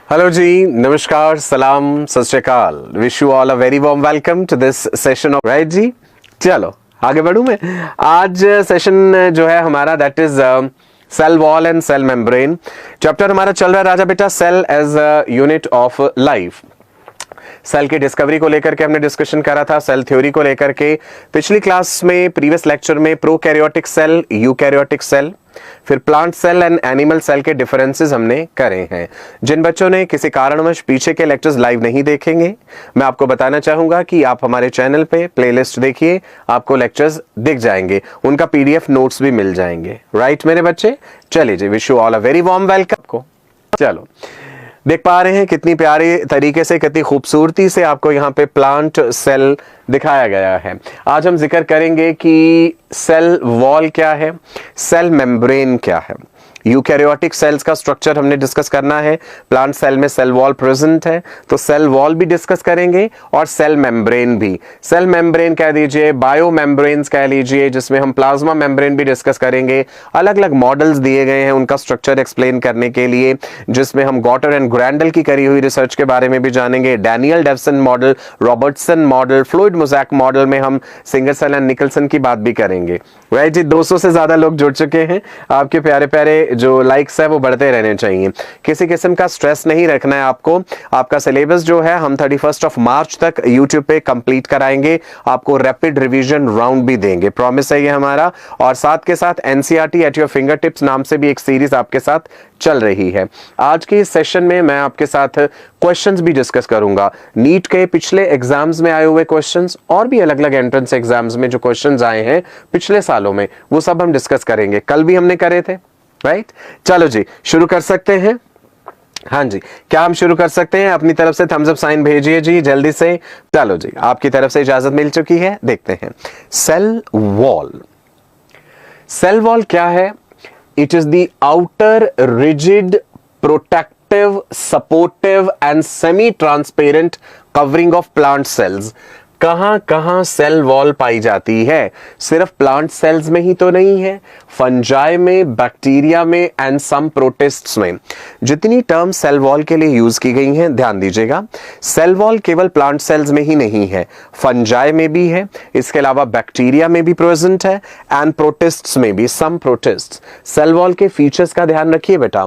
Hello जी, नमस्कार, सलाम, सत श्री अकाल। Wish you all a very warm welcome to this session of right जी। चलो आगे बढ़ूं मैं। आज सेशन जो है हमारा that is cell wall and cell membrane. Chapter हमारा चल रहा है राजा बेटा cell as a unit of life. Cell की डिस्कवरी को लेकर के हमने डिस्कशन करा था, सेल थ्योरी को लेकर के पिछली क्लास में, प्रीवियस लेक्चर में प्रोकैरियोटिक सेल, यूकैरियोटिक सेल, फिर plant cell and animal cell के डिफरेंसेस हमने करे हैं। जिन बच्चों ने किसी कारणवश पीछे के लेक्चर्स लाइव नहीं देखेंगे, मैं आपको बताना चाहूंगा कि आप हमारे चैनल पे प्लेलिस्ट देखिए, आपको लेक्चर्स दिख जाएंगे, उनका पीडीएफ नोट्स भी मिल जाएंगे। राइट मेरे बच्चे, चलिए जी, wish you all a very warm welcome को। चलो देख पा रहे हैं कितनी प्यारे तरीके से, कितनी खूबसूरती से आपको यहाँ पे प्लांट सेल दिखाया गया है। आज हम जिक्र करेंगे कि सेल वॉल क्या है, सेल मेम्ब्रेन क्या है। यूकैरियोटिक सेल्स का स्ट्रक्चर हमने डिस्कस करना है। प्लांट सेल में सेल वॉल प्रेजेंट है, तो सेल वॉल भी डिस्कस करेंगे और सेल मेम्ब्रेन भी। सेल मेम्ब्रेन कह दीजिए, बायो मेम्ब्रेन्स कह लीजिए, जिसमें हम प्लाज्मा मेम्ब्रेन भी डिस्कस करेंगे। अलग अलग मॉडल्स दिए गए हैं उनका स्ट्रक्चर एक्सप्लेन करने के लिए, जिसमें हम गॉटर एंड ग्रैंडल की करी हुई रिसर्च के बारे में भी जानेंगे। Daniel Dawson model, Robertson model, fluid mosaic model में हम सिंगल सेल एंड निकलसन की बात भी करेंगे। राइट जी, 200 से ज्यादा लोग जुड़ चुके हैं। आपके प्यारे प्यारे जो लाइक्स है वो बढ़ते रहने चाहिए। किसी किस्म का स्ट्रेस नहीं रखना है आपको। आपका सिलेबस जो है हम 31 मार्च तक यूट्यूब पे कंप्लीट कराएंगे, आपको रैपिड रिवीजन राउंड भी देंगे, प्रॉमिस है ये हमारा। और साथ के साथ NCERT at your finger tips नाम से भी एक सीरीज आपके साथ चल रही है। आज के इस सेशन में मैं आपके साथ क्वेश्चंस भी डिस्कस करूंगा, नीट के पिछले एग्जाम्स में आए हुए क्वेश्चंस और भी अलग अलग एंट्रेंस एग्जाम्स में जो क्वेश्चंस आए हैं पिछले सालों में, वो सब हम डिस्कस करेंगे। कल भी हमने करे थे। राइट, चलो जी शुरू कर सकते हैं। हाँ जी, क्या हम शुरू कर सकते हैं? अपनी तरफ से थम्स अप साइन भेजिए जी जल्दी से। चलो जी, आपकी तरफ से इजाजत मिल चुकी है। देखते हैं सेल वॉल। सेल वॉल क्या है? It is the outer rigid protective supportive and semi transparent covering of plant cells. कहां कहां सेल वॉल पाई जाती है? सिर्फ प्लांट सेल्स में ही तो नहीं है, फंजाई में, बैक्टीरिया में एंड सम प्रोटिस्ट्स में। जितनी टर्म सेल वॉल के लिए यूज की गई हैं, ध्यान दीजिएगा, सेल वॉल केवल प्लांट सेल्स में ही नहीं है, फंजाई में भी है, इसके अलावा बैक्टीरिया में भी प्रेजेंट है एंड प्रोटिस्ट्स में भी, सम प्रोटिस्ट्स। सेल वॉल के फीचर्स का ध्यान रखिए बेटा,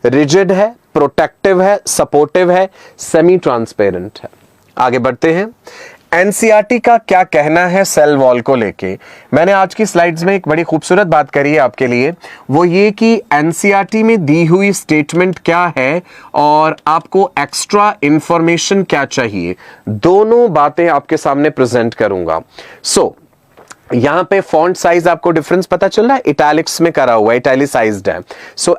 रिजिड है, प्रोटेक्टिव है, सपोर्टिव है, सेमी ट्रांसपेरेंट है। आगे बढ़ते हैं। एनसीईआरटी का क्या कहना है सेल वॉल को लेके? मैंने आज की स्लाइड्स में एक बड़ी खूबसूरत बात करी है आपके लिए, वो ये कि एनसीईआरटी में दी हुई स्टेटमेंट क्या है और आपको एक्स्ट्रा इंफॉर्मेशन क्या चाहिए, दोनों बातें आपके सामने प्रेजेंट करूंगा। यहां पे फॉन्ट साइज आपको डिफरेंस पता चल रहा है, इटैलिक्स में करा हुआ है, इटैलिसाइज्ड है।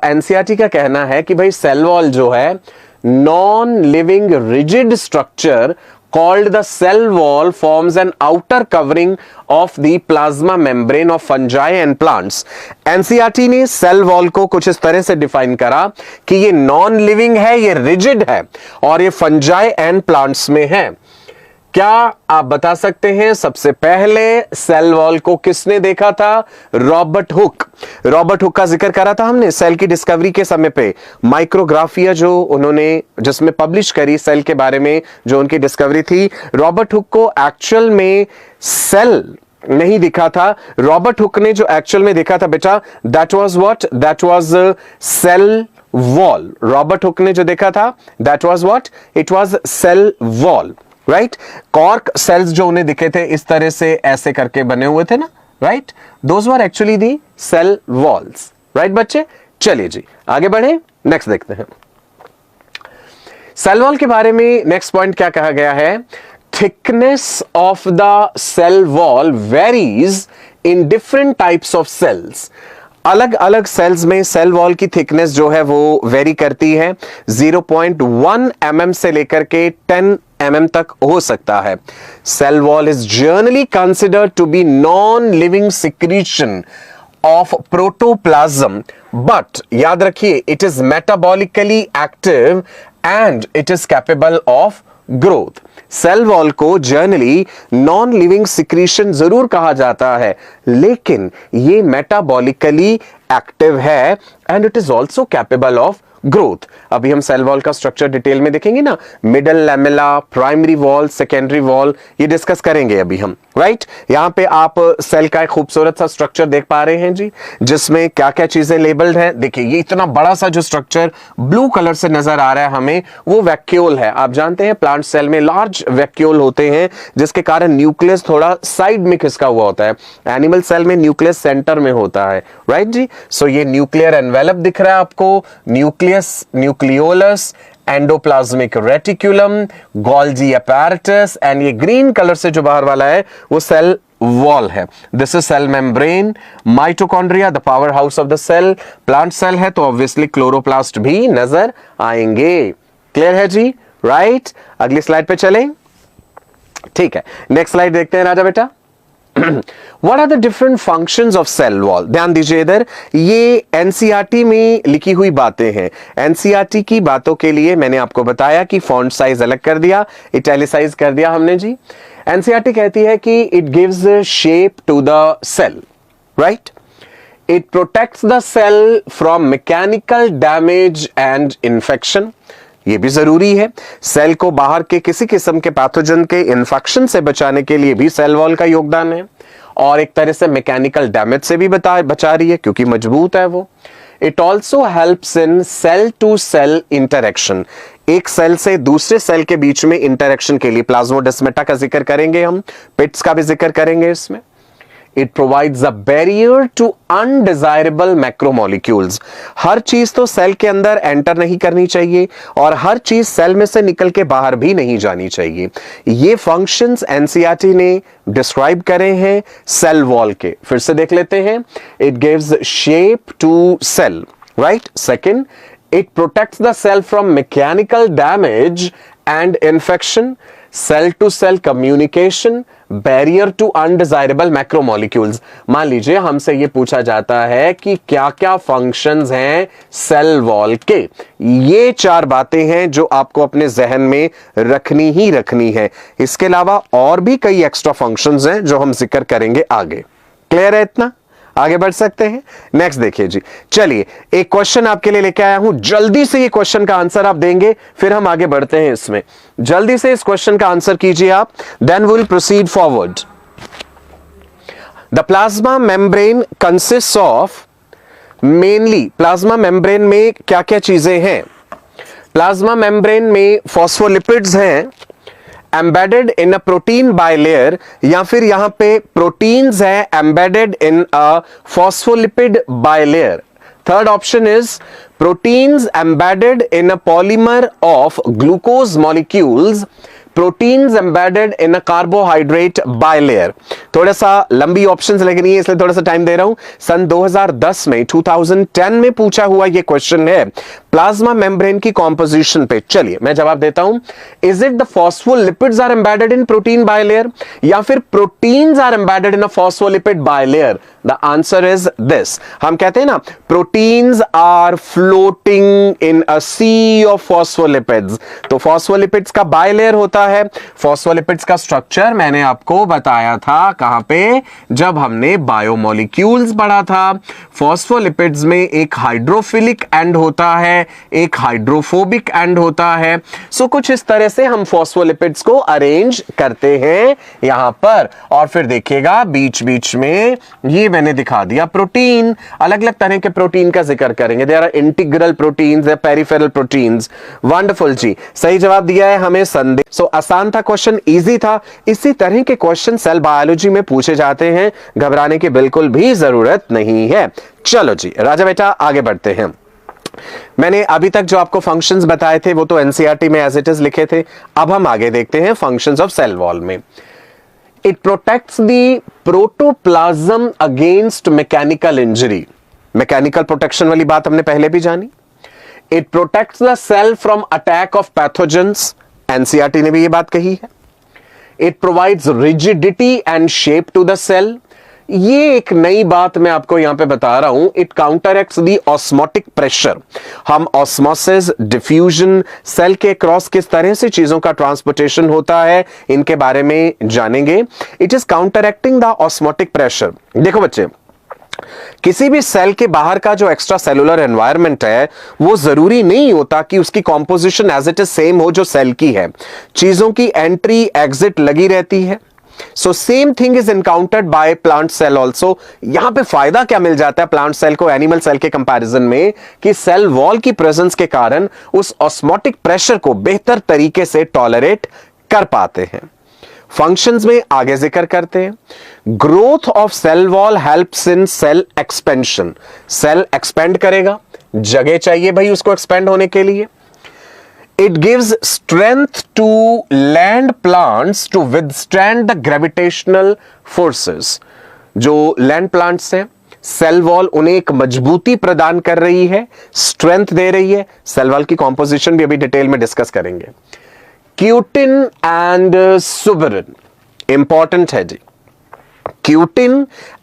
एनसीईआरटी का कहना है कि भाई सेल वॉल जो है non living rigid structure called the cell wall forms an outer covering of the plasma membrane of fungi and plants। NCERT ने सेल वॉल को कुछ इस तरह से डिफाइन करा कि ये नॉन लिविंग है, ये रिजिड है और ये फंजाई एंड प्लांट्स में है। क्या आप बता सकते हैं सबसे पहले सेल वॉल को किसने देखा था? Robert Hooke. रॉबर्ट हुक का जिक्र करा था हमने सेल की डिस्कवरी के समय पे, माइक्रोग्राफिया जो उन्होंने जिसमें पब्लिश करी सेल के बारे में, जो उनकी डिस्कवरी थी। रॉबर्ट हुक को एक्चुअल में सेल नहीं दिखा था। रॉबर्ट हुक ने जो एक्चुअल में देखा था बेटा, that was what? That was cell wall. Robert Hooke ने जो देखा था that was what? It was cell wall. Right, cork cells जो उन्हें दिखे थे इस तरह से ऐसे करके बने हुए थे ना, right, those were actually the cell walls. Right बच्चे, चलिए जी आगे बढ़े, नेक्स्ट देखते हैं। सेल वॉल के बारे में नेक्स्ट पॉइंट क्या कहा गया है? Thickness of the cell wall varies in different types of cells. अलग अलग सेल्स में सेल वॉल की थिकनेस जो है वो वेरी करती है। 0.1 mm से लेकर के 10 mm तक हो सकता है। Cell wall is generally considered to be non living secretion of protoplasm, but याद रखिए it is metabolically active and it is capable of growth. Cell wall को जनरली नॉन लिविंग सिक्रीशन जरूर कहा जाता है, लेकिन ये मेटाबॉलिकली एक्टिव है and it is also capable of growth. अभी हम सेल वॉल का स्ट्रक्चर डिटेल में देखेंगे ना, middle lamella, primary wall, secondary wall, ये डिस्कस करेंगे अभी हम, राइट। यहां पे आप सेल का एक खूबसूरत सा स्ट्रक्चर देख पा रहे हैं जी, जिसमें क्या क्या चीजें लेबल्ड है। देखिए ये इतना बड़ा सा जो स्ट्रक्चर ब्लू कलर से नजर आ रहा है हमें, वो वैक्यूल है। आप जानते हैं प्लांट सेल में लार्ज वैक्यूल होते हैं, जिसके कारण न्यूक्लियस थोड़ा साइड में खिसका हुआ होता है। एनिमल सेल में न्यूक्लियस सेंटर में होता है, राइट जी। सो ये न्यूक्लियर एनवेलप दिख रहा है आपको, nucleus, nucleolus, endoplasmic reticulum, Golgi apparatus, and ये ग्रीन कलर से जो बाहर वाला है वो सेल वॉल है। This is cell membrane, mitochondria the power house of the cell. Plant cell है तो ऑब्वियसली क्लोरोप्लास्ट भी नजर आएंगे। क्लियर है जी, राइट। अगली स्लाइड पे चलें, ठीक है। नेक्स्ट स्लाइड देखते हैं राजा बेटा। What are the different functions of cell wall? ध्यान दीजिए इधर, ये एनसीईआरटी में लिखी हुई बातें हैं। एनसीईआरटी की बातों के लिए मैंने आपको बताया कि फॉन्ट साइज अलग कर दिया, इटैलिसाइज कर दिया हमने जी। एनसीईआरटी कहती है कि it gives shape to the cell, right. It protects the cell from mechanical damage and infection. ये भी जरूरी है, सेल को बाहर के किसी किस्म के पैथोजन के इन्फेक्शन से बचाने के लिए भी सेल वॉल का योगदान है, और एक तरह से मैकेनिकल डैमेज से भी बचा रही है क्योंकि मजबूत है वो। It also helps in cell to cell interaction, एक सेल से दूसरे सेल के बीच में इंटरेक्शन के लिए। प्लाज्मोडेस्माटा का जिक्र करेंगे हम, पिट्स का भी जिक्र करेंगे इसमें। It provides a barrier to undesirable macromolecules. हर चीज तो सेल के अंदर एंटर नहीं करनी चाहिए और हर चीज सेल में से निकल के बाहर भी नहीं जानी चाहिए। ये फंक्शंस एनसीईआरटी ने डिस्क्राइब करे हैं सेल वॉल के। फिर से देख लेते हैं। It gives shape to cell, right? Second, it protects the cell from mechanical damage and infection. Cell to cell communication, barrier to undesirable macromolecules. मान लीजिए हमसे ये पूछा जाता है कि क्या क्या फंक्शंस हैं सेल वॉल के, ये चार बातें हैं जो आपको अपने जहन में रखनी ही रखनी है। इसके अलावा और भी कई एक्स्ट्रा फंक्शंस हैं जो हम जिक्र करेंगे आगे। क्लियर है इतना? आगे बढ़ सकते हैं। नेक्स्ट देखिए जी, चलिए एक क्वेश्चन आपके लिए लेके आया हूं, जल्दी से ये क्वेश्चन का आंसर आप देंगे, फिर हम आगे बढ़ते हैं इसमें। जल्दी से इस क्वेश्चन का आंसर कीजिए आप, then we will proceed forward. The plasma membrane consist of, mainly plasma membrane में क्या क्या चीजें हैं? प्लाज्मा मेम्ब्रेन में फॉस्फोलिपिड्स हैं embedded in a protein bilayer, या फिर यहां पे प्रोटीन्स है embedded in a phospholipid bilayer. Third option is proteins embedded in a polymer of glucose molecules, proteins embedded in a carbohydrate bilayer. थोड़ा सा लंबी ऑप्शंस लग रही है इसलिए थोड़ा सा टाइम दे रहा हूं। सन 2010 में 2010 में पूछा हुआ ये क्वेश्चन है प्लाज्मा मेम्ब्रेन की कॉम्पोजिशन पे। चलिए मैं जवाब देता हूं। Is it the phospholipids are embedded in protein bilayer या फिर proteins are embedded in a phospholipid bilayer? The answer is this. हम कहते हैं ना proteins are floating in a sea of phospholipids, तो फॉस्फोलिपिड्स का बाइलेयर होता है। फॉस्फोलिपिड्स का स्ट्रक्चर मैंने आपको बताया था कहां पे, जब हमने बायोमोलिक्यूल्स पढ़ा था। फॉस्फोलिपिड्स में एक हाइड्रोफिलिक एंड होता है, एक हाइड्रोफोबिक एंड होता है। सो कुछ इस तरह से हम फॉस्फोलिपिड्स को अरेंज करते हैं यहां पर। और फिर देखिएगा बीच बीच में ये मैंने दिखा दिया प्रोटीन, अलग अलग तरह के प्रोटीन का जिक्र करेंगे। There are integral proteins, peripheral proteins. Wonderful जी, सही जवाब दिया है हमें संदेश। सो आसान था क्वेश्चन, इजी था। इसी तरह के क्वेश्चन सेल बायोलॉजी में पूछे जाते हैं, घबराने की बिल्कुल भी जरूरत नहीं है। चलो जी राजा बेटा आगे बढ़ते हैं। मैंने अभी तक जो आपको फंक्शंस बताए थे वो तो एनसीईआरटी में एज इट इज लिखे थे। अब हम आगे देखते हैं फंक्शंस ऑफ सेल वॉल में। It protects the protoplasm against mechanical injury. Mechanical protection वाली बात हमने पहले भी जानी। It protects the cell from attack of pathogens, NCERT ने भी ये बात कही है। It provides rigidity and shape to the cell. ये एक नई बात मैं आपको यहां पे बता रहा हूं। It counteracts the osmotic pressure. हम ऑस्मोसिस, डिफ्यूजन, सेल के क्रॉस किस तरह से चीजों का ट्रांसपोर्टेशन होता है इनके बारे में जानेंगे। It is counteracting the osmotic pressure. देखो बच्चे, किसी भी सेल के बाहर का जो एक्स्ट्रा सेलुलर एनवायरनमेंट है वो जरूरी नहीं होता कि उसकी composition as it is same हो जो सेल की है। चीजों की एंट्री एग्जिट लगी रहती है। So same thing is encountered by plant cell also. यहां पे फायदा क्या मिल जाता है प्लांट सेल को एनिमल सेल के कंपैरिजन में कि सेल वॉल की प्रेजेंस के कारण उस ऑस्मोटिक प्रेशर को बेहतर तरीके से टॉलरेट कर पाते हैं। फंक्शंस में आगे जिक्र करते हैं। Growth of cell wall helps in cell expansion. Cell expand करेगा, जगह चाहिए भाई उसको एक्सपेंड होने के लिए। It gives strength to land plants to withstand the gravitational forces. जो लैंड प्लांट्स हैं सेल वॉल उन्हें एक मजबूती प्रदान कर रही है, स्ट्रेंथ दे रही है। सेल वॉल की कॉम्पोजिशन भी अभी डिटेल में डिस्कस करेंगे। क्यूटिन एंड सुबेरिन इंपॉर्टेंट है जी। Cutin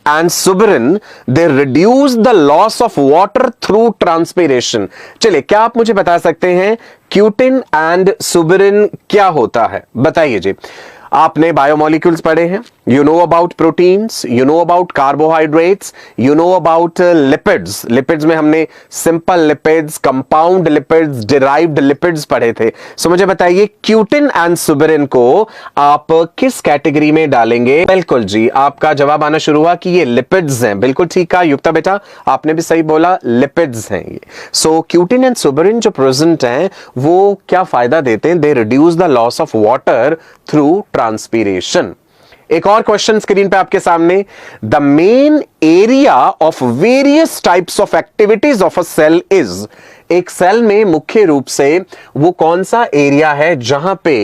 and suberin, they reduce the loss of water through transpiration. चलिए क्या आप मुझे बता सकते हैं क्यूटिन एंड सुबेरिन क्या होता है, बताइए जी। आपने बायोमोलिक्यूल्स पढ़े हैं, you know about proteins, you know about carbohydrates, you know about lipids. Lipids में हमने simple lipids, compound lipids, derived lipids पढ़े थे। सो मुझे बताइए क्यूटिन एंड सुबेरिन को आप किस कैटेगरी में डालेंगे? बिल्कुल जी, आपका जवाब आना शुरू हुआ कि ये लिपिड्स हैं। बिल्कुल ठीक कहा युक्ता बेटा, आपने भी सही बोला, लिपिड्स हैं ये। सो क्यूटिन एंड सुबेरिन जो प्रेजेंट हैं वो क्या फायदा देते हैं? They reduce the loss of water through transpiration. एक और क्वेश्चन स्क्रीन पे आपके सामने। The main area of various types of activities of a cell is. एक सेल में मुख्य रूप से वो कौन सा एरिया है जहां पे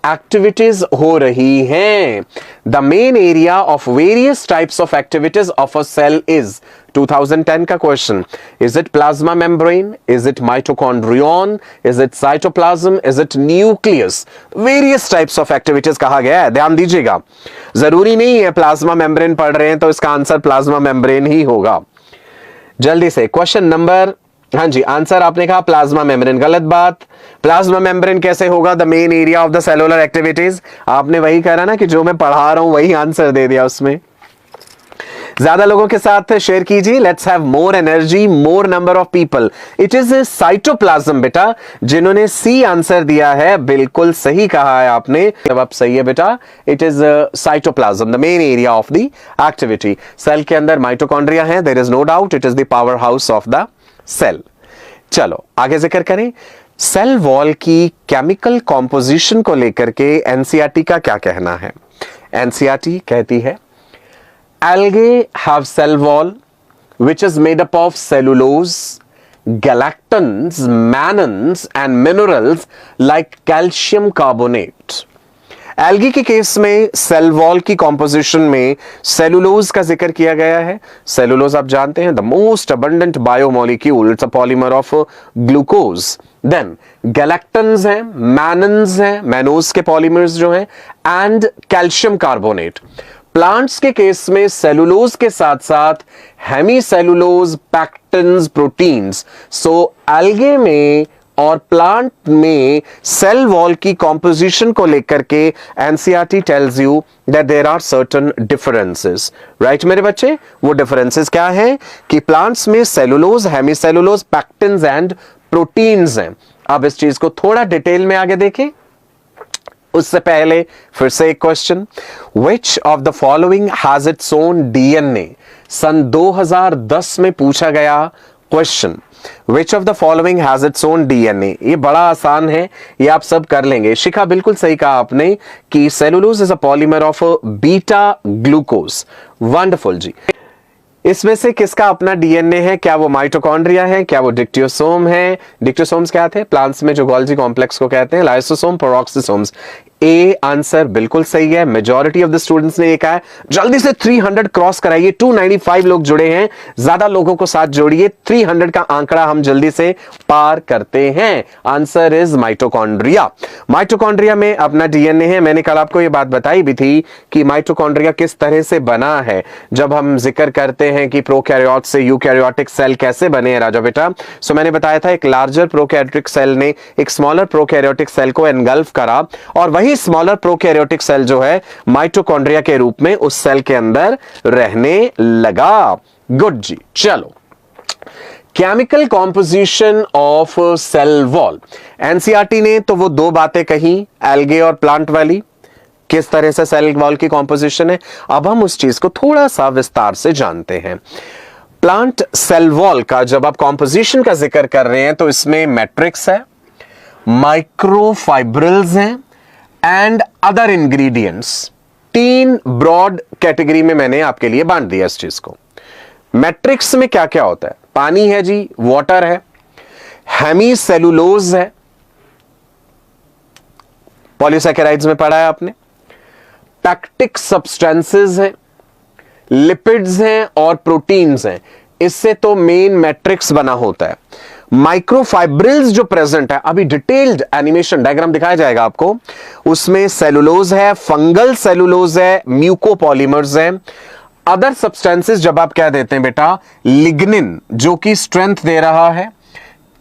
एक्टिविटीज हो रही हैं? The main area of various types of activities of a cell is. 2010 का question. Is it plasma membrane? Is it mitochondrion? Is it cytoplasm? Is it nucleus? Various types of activities कहा गया है, ध्यान दीजिएगा। जरूरी नहीं है प्लाज्मा मेम्ब्रेन पढ़ रहे हैं तो इसका आंसर प्लाज्मा मेम्ब्रेन ही होगा। जल्दी से क्वेश्चन नंबर, हाँ जी, आंसर आपने कहा प्लाज्मा मेम्ब्रेन, गलत बात। प्लाज्मा मेम्ब्रेन कैसे होगा the main area of the cellular activities? आपने वही कहा ना कि जो मैं पढ़ा रहा हूं वही आंसर दे दिया उसमें। ज्यादा लोगों के साथ शेयर कीजिए। Let's have more energy, more number of people. It is cytoplasm बेटा, जिन्होंने सी आंसर दिया है बिल्कुल सही कहा है आपने, जवाब सही है बेटा। It is cytoplasm, the main area of the activity. Cell के अंदर माइटोकॉन्ड्रिया है, there is no doubt, it is the power house of the cell. चलो आगे जिक्र करें। सेल वॉल की केमिकल कॉम्पोजिशन को लेकर के एनसीईआरटी का क्या कहना है? एनसीईआरटी कहती है algae have cell wall which is made up of cellulose, galactons, mannans and minerals like calcium carbonate. Algae के केस में सेल वॉल की कॉम्पोजिशन में सेलुलोज का जिक्र किया गया है। सेलुलोज आप जानते हैं the most abundant biomolecule, it's a polymer of glucose. Then galactans हैं, मैनन्स हैं, मैनोज के पॉलीमर्स जो हैं, एंड कैल्शियम कार्बोनेट। प्लांट्स के केस में सेलुलोज के साथ साथ hemicellulose, pectins, proteins. So algae में और प्लांट में सेल वॉल की कॉम्पोजिशन को लेकर के NCERT tells you that there are certain differences. Right मेरे बच्चे, वो डिफरेंसेस क्या हैं कि प्लांट्स में cellulose, hemicellulose, pectins and proteins हैं। अब इस चीज को थोड़ा डिटेल में आगे देखें। उससे पहले फिर से एक question, which of the following has its own DNA? सन 2010 में पूछा गया question, which of the following has its own DNA. ये बड़ा आसान है, ये आप सब कर लेंगे। शिखा बिल्कुल सही कहा आपने कि cellulose is a polymer of beta glucose. Wonderful जी। इसमें से किसका अपना डीएनए है? क्या वो माइटोकॉन्ड्रिया है? क्या वो डिक्टियोसोम है? डिक्टियोसोम्स क्या थे? प्लांट्स में जो गोल्जी कॉम्प्लेक्स को कहते हैं। Lysosome, peroxisomes. ए आंसर बिल्कुल सही है। मेजॉरिटी ऑफ द स्टूडेंट्स ने ये कहा है। जल्दी से 300 क्रॉस कराइए। 295 लोग जुड़े हैं, ज्यादा लोगों को साथ जोड़िए। 300 का आंकड़ा हम जल्दी से पार करते हैं। Answer is mitochondria. माइटोकॉन्ड्रिया में अपना डीएनए है। मैंने कल आपको ये बात बताई भी थी कि माइटोकॉन्ड्रिया किस तरह से बना है, जब हम जिक्र करते हैं कि प्रोकैरियोट से यूकैरियोटिक सेल कैसे बने हैं राजा बेटा। सो मैंने बताया था एक लार्जर प्रोकैरियोटिक सेल ने एक स्मॉलर प्रोकैरियोटिक सेल को एनगल्फ करा और वही स्मॉलर प्रोकैरियोटिक सेल जो है माइटोकॉन्ड्रिया के रूप में उस सेल के अंदर रहने लगा। गुड जी। चलो, chemical composition of cell wall, NCERT ने तो वो दो बातें कही, एल्गे और प्लांट वाली, किस तरह से सेल वॉल की कॉम्पोजिशन है। अब हम उस चीज को थोड़ा सा विस्तार से जानते हैं। प्लांट सेल वॉल का जब आप कॉम्पोजिशन का जिक्र कर रहे हैं तो इसमें मैट्रिक्स है, माइक्रोफाइब्रिल्स हैं एंड अदर इंग्रेडिएंट्स। तीन ब्रॉड कैटेगरी में मैंने आपके लिए बांट दिया इस चीज को। मैट्रिक्स में क्या क्या होता है? पानी है जी, वाटर है, हेमी सेलुलोज है, पॉलीसैकेराइड्स में पढ़ा है आपने, पैक्टिक सब्सटेंसेस हैं, लिपिड्स हैं और प्रोटीन्स हैं। इससे तो मेन मैट्रिक्स बना होता है। माइक्रोफाइब्रिल्स जो प्रेजेंट है, अभी डिटेल्ड एनिमेशन डायग्राम दिखाया जाएगा आपको, उसमें सेलुलोज है, फंगल सेलुलोज है, म्यूकोपॉलीमर्स है। अदर सब्सटेंसेस जब आप क्या देते हैं बेटा, लिग्निन जो कि स्ट्रेंथ दे रहा है,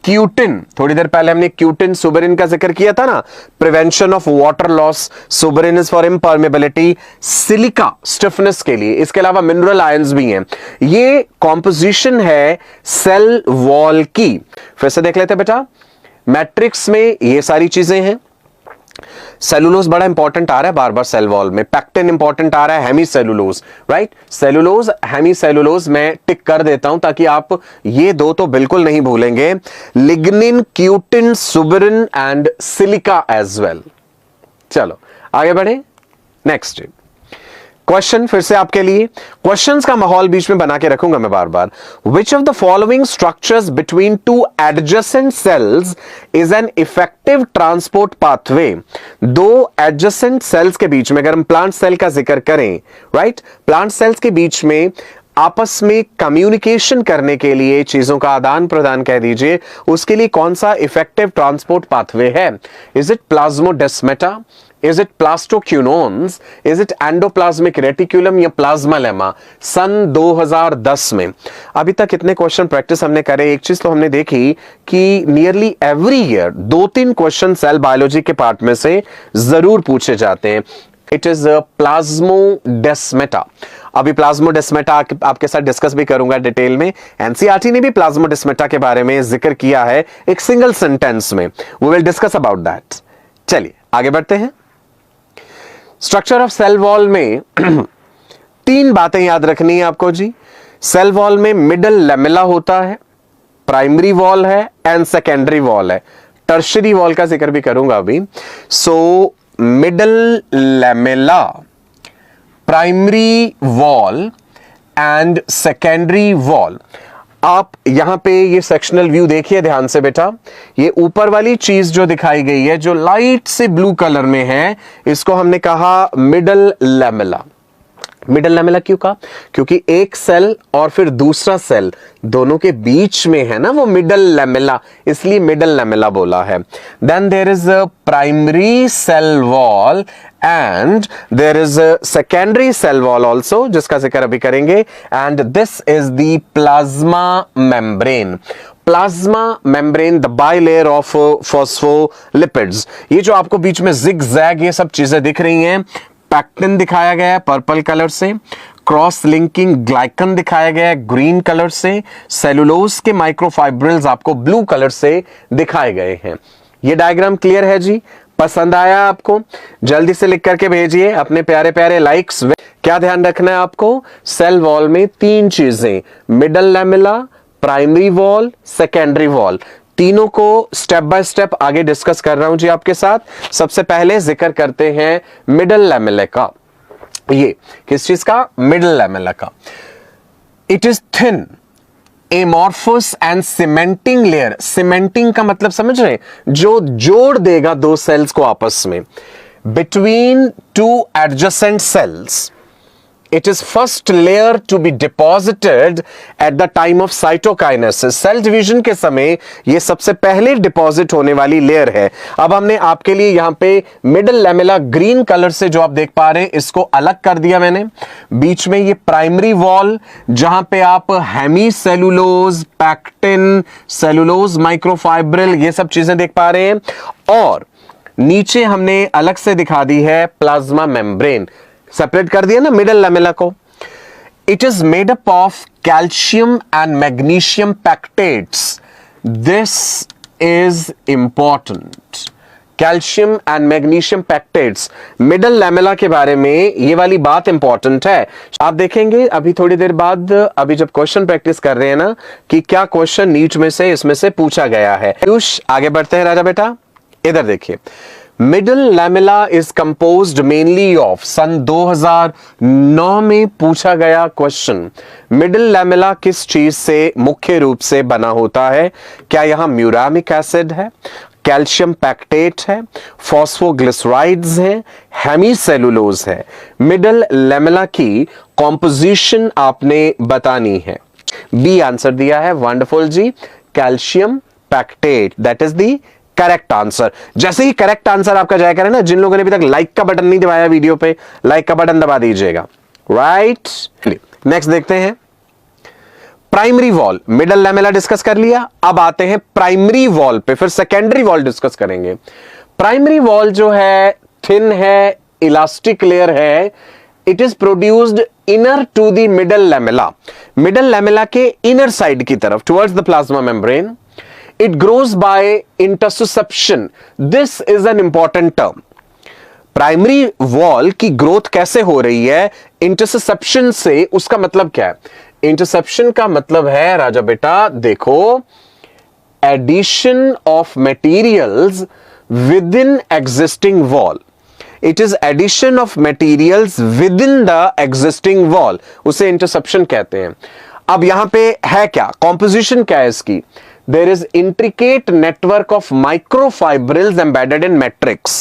क्यूटिन, थोड़ी देर पहले हमने क्यूटिन सुबेरिन का जिक्र किया था ना, prevention of water loss, suberin is for इम्परमेबिलिटी, silica stiffness के लिए, इसके अलावा मिनरल आयंस भी हैं। ये कॉम्पोजिशन है सेल वॉल की। फिर से देख लेते हैं बेटा, मैट्रिक्स में ये सारी चीजें हैं। सेलुलोज बड़ा इंपॉर्टेंट आ रहा है बार बार सेल वॉल में, पैक्टिन इंपॉर्टेंट आ रहा है, hemicellulose, right. Cellulose, hemicellulose मैं टिक कर देता हूं ताकि आप ये दो तो बिल्कुल नहीं भूलेंगे, lignin, cutin, suberin and silica as well. चलो आगे बढ़े, नेक्स्ट क्वेश्चन फिर से आपके लिए, क्वेश्चंस का माहौल बीच में बना के रखूंगा मैं बार बार। Which of the following structures between two adjacent cells is an effective transport pathway? दो एडजेसेंट सेल्स के बीच में, अगर हम प्लांट सेल का जिक्र करें, राइट, प्लांट सेल्स के बीच में आपस में कम्युनिकेशन करने के लिए, चीजों का आदान प्रदान कह दीजिए, उसके लिए कौन सा इफेक्टिव ट्रांसपोर्ट पाथवे है? Is it plasmodesmata, is it plastoquinones, is it endoplasmic reticulum या प्लाज्मा लेमा? सन 2010 में अभी तक इतने क्वेश्चन प्रैक्टिस हमने करे, एक चीज तो हमने देखी कि nearly every year 2-3 question cell biology के पार्ट में से जरूर पूछे जाते हैं। It is plasmodesmata. अभी प्लाज्मोडेस्माटा आपके साथ डिस्कस भी करूंगा डिटेल में। एनसीईआरटी ने भी प्लाज्मोडेस्माटा के बारे में जिक्र किया है एक सिंगल सेंटेंस में, we will discuss about that. चलिए आगे बढ़ते हैं। स्ट्रक्चर ऑफ सेल वॉल में तीन बातें याद रखनी है आपको जी। सेल वॉल में मिडल लैमेला होता है, प्राइमरी वॉल है एंड सेकेंडरी वॉल है। टर्शरी वॉल का जिक्र भी करूंगा अभी। So middle lamella, primary wall and secondary wall. आप यहां पे ये सेक्शनल व्यू देखिए ध्यान से बेटा, ये ऊपर वाली चीज जो दिखाई गई है, जो लाइट से ब्लू कलर में है, इसको हमने कहा मिडल लैमेला। मिडल लैमेला क्यों कहा? क्योंकि एक सेल और फिर दूसरा सेल दोनों के बीच में है ना वो मिडल लैमेला, इसलिए मिडल लैमेला बोला है। Then there is a primary cell wall and there is a secondary cell wall also, जिसका जिक्र अभी करेंगे। And this is the plasma membrane. Plasma membrane, the bilayer of phospholipids. ये जो आपको बीच में जिग जैग ये सब चीजें दिख रही हैं, पैक्टिन दिखाया गया है पर्पल कलर से, क्रॉस लिंकिंग ग्लाइकन दिखाया गया है ग्रीन कलर से, सेलुलोज के माइक्रोफाइब्रिल्स आपको ब्लू कलर से दिखाए गए हैं। ये डायग्राम क्लियर है जी? पसंद आया आपको? जल्दी से लिख करके भेजिए अपने प्यारे प्यारे लाइक्स। क्या ध्यान रखना है आपको? सेल वॉल में तीन चीजें, middle lamella, primary wall, secondary wall, तीनों को स्टेप बाय स्टेप आगे डिस्कस कर रहा हूं जी आपके साथ। सबसे पहले जिक्र करते हैं मिडल लैमेला का। ये किस चीज का? मिडल लैमेला का। It is thin, amorphous and cementing layer. Cementing का मतलब समझ रहे हैं? जो जोड़ देगा दो सेल्स को आपस में, between two adjacent sales. It is first layer to be deposited at the time of cytokinesis. Cell division के समय ये सबसे पहले डिपॉजिट होने वाली लेयर है। अब हमने आपके लिए यहां पे मिडल लैमेला ग्रीन कलर से जो आप देख पा रहे हैं, इसको अलग कर दिया मैंने। बीच में ये प्राइमरी वॉल, जहां पे आप hemicellulose, pectin, cellulose microfibril, ये सब चीजें देख पा रहे हैं। और नीचे हमने अलग से दिखा दी है प्लाज्मा मेम्ब्रेन। सेपरेट कर दिया ना मिडल लैमेला को। It is made up of calcium and magnesium pectates. This is important. Calcium and magnesium pectates, middle lamella के बारे में ये वाली बात इंपॉर्टेंट है। आप देखेंगे अभी थोड़ी देर बाद, अभी जब क्वेश्चन प्रैक्टिस कर रहे हैं ना, कि क्या क्वेश्चन नीट में से इसमें से पूछा गया है। आयुष आगे बढ़ते हैं राजा बेटा, इधर देखिए। Middle lamella is composed mainly of, सन 2009 में पूछा गया क्वेश्चन, मिडल लैमेला किस चीज से मुख्य रूप से बना होता है? क्या यहां म्यूरामिक एसिड है, कैल्शियम पैक्टेट है, फॉस्फोग्लिसराइड्स है, हेमीसेलुलोज है? मिडल लैमेला की कॉम्पोजिशन आपने बतानी है। बी आंसर दिया है, वंडरफुल जी, calcium pectate, that is the correct answer. जैसे ही करेक्ट आंसर आपका जाया करे ना, जिन लोगों ने अभी तक लाइक का बटन नहीं दबाया वीडियो पे, लाइक का बटन दबा दीजिएगा। राइट, नेक्स्ट देखते हैं। Primary wall, middle lamella discuss कर लिया, अब आते हैं प्राइमरी वॉल पे, फिर सेकेंडरी वॉल डिस्कस करेंगे। प्राइमरी वॉल जो है थिन है, इलास्टिक लेयर है, it is produced inner to the middle lamella, middle lamella के इनर साइड की तरफ, towards the plasma membrane. It grows by intersusception. This is an important term. Primary wall की growth कैसे हो रही है? इंटरसेप्शन से। उसका मतलब क्या है? इंटरसेप्शन का मतलब है राजा बेटा, देखो, addition of materials within existing wall. It is addition of materials within the existing wall, उसे इंटरसेप्शन कहते हैं। अब यहां पे है क्या, कॉम्पोजिशन क्या है इसकी? There is intricate network of microfibrils embedded in matrix.